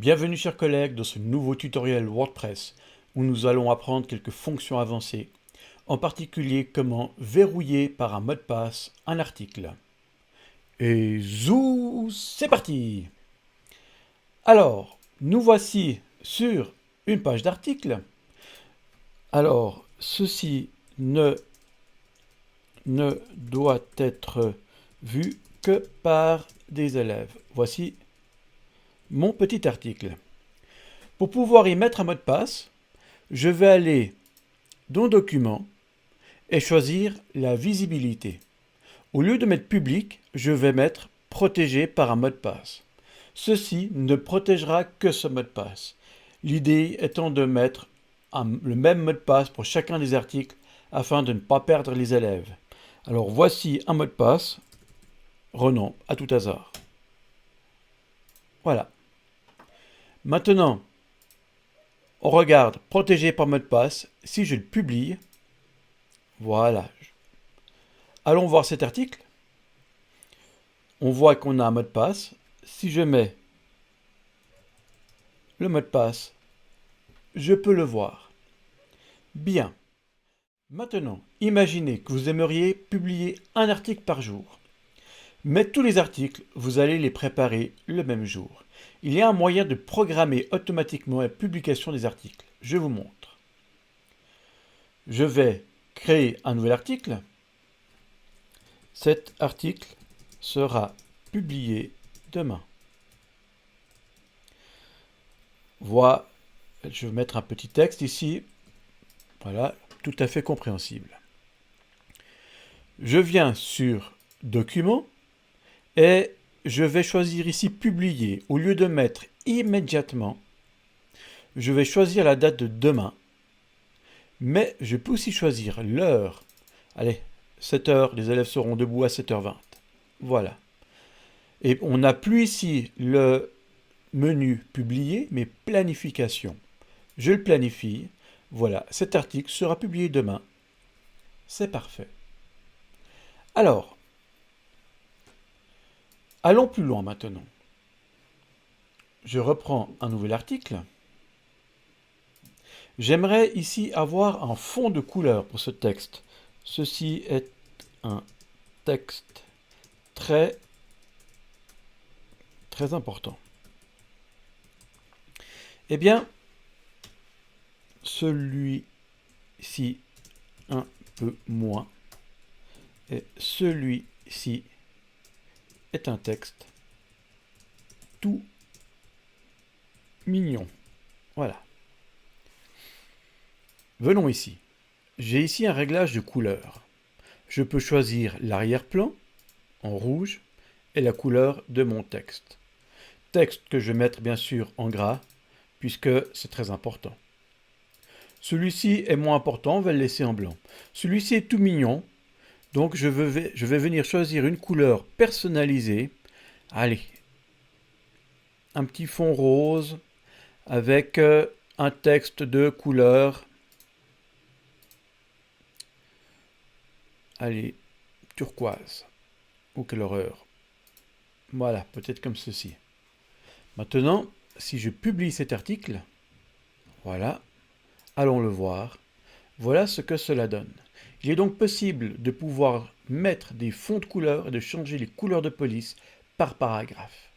Bienvenue chers collègues dans ce nouveau tutoriel WordPress où nous allons apprendre quelques fonctions avancées, en particulier comment verrouiller par un mot de passe un article. Et zou, c'est parti! Alors, nous voici sur une page d'article. Alors, ceci ne doit être vu que par des élèves. Voici mon petit article. Pour pouvoir y mettre un mot de passe, je vais aller dans Document et choisir la visibilité. Au lieu de mettre public, je vais mettre protégé par un mot de passe. Ceci ne protégera que ce mot de passe. L'idée étant de mettre le même mot de passe pour chacun des articles afin de ne pas perdre les élèves. Alors voici un mot de passe, Renan, à tout hasard. Voilà. Maintenant, on regarde protégé par mot de passe. Si je le publie, voilà. Allons voir cet article. On voit qu'on a un mot de passe. Si je mets le mot de passe, je peux le voir. Bien. Maintenant, imaginez que vous aimeriez publier un article par jour. Mais tous les articles, vous allez les préparer le même jour. Il y a un moyen de programmer automatiquement la publication des articles. Je vous montre. Je vais créer un nouvel article. Cet article sera publié demain. Voilà, je vais mettre un petit texte ici. Voilà, tout à fait compréhensible. Je viens sur Document et je vais choisir ici Publier. Au lieu de mettre immédiatement, je vais choisir la date de demain. Mais je peux aussi choisir l'heure. Allez, 7 heures, les élèves seront debout à 7h20. Voilà. Et on n'a plus ici le menu Publier, mais Planification. Je le planifie. Voilà, cet article sera publié demain. C'est parfait. Alors, allons plus loin maintenant. Je reprends un nouvel article. J'aimerais ici avoir un fond de couleur pour ce texte. Ceci est un texte très important. Eh bien, celui-ci un peu moins. Et celui-ci est un texte tout mignon. Voilà. Venons ici. J'ai ici un réglage de couleur. Je peux choisir l'arrière-plan en rouge et la couleur de mon texte. Texte que je vais mettre bien sûr en gras puisque c'est très important. Celui-ci est moins important, on va le laisser en blanc. Celui-ci est tout mignon, donc je vais venir choisir une couleur personnalisée. Allez, un petit fond rose avec un texte de couleur. Allez, turquoise. Oh, quelle horreur. Voilà, peut-être comme ceci. Maintenant, si je publie cet article, voilà, allons le voir. Voilà ce que cela donne. Il est donc possible de pouvoir mettre des fonds de couleurs et de changer les couleurs de police par paragraphe.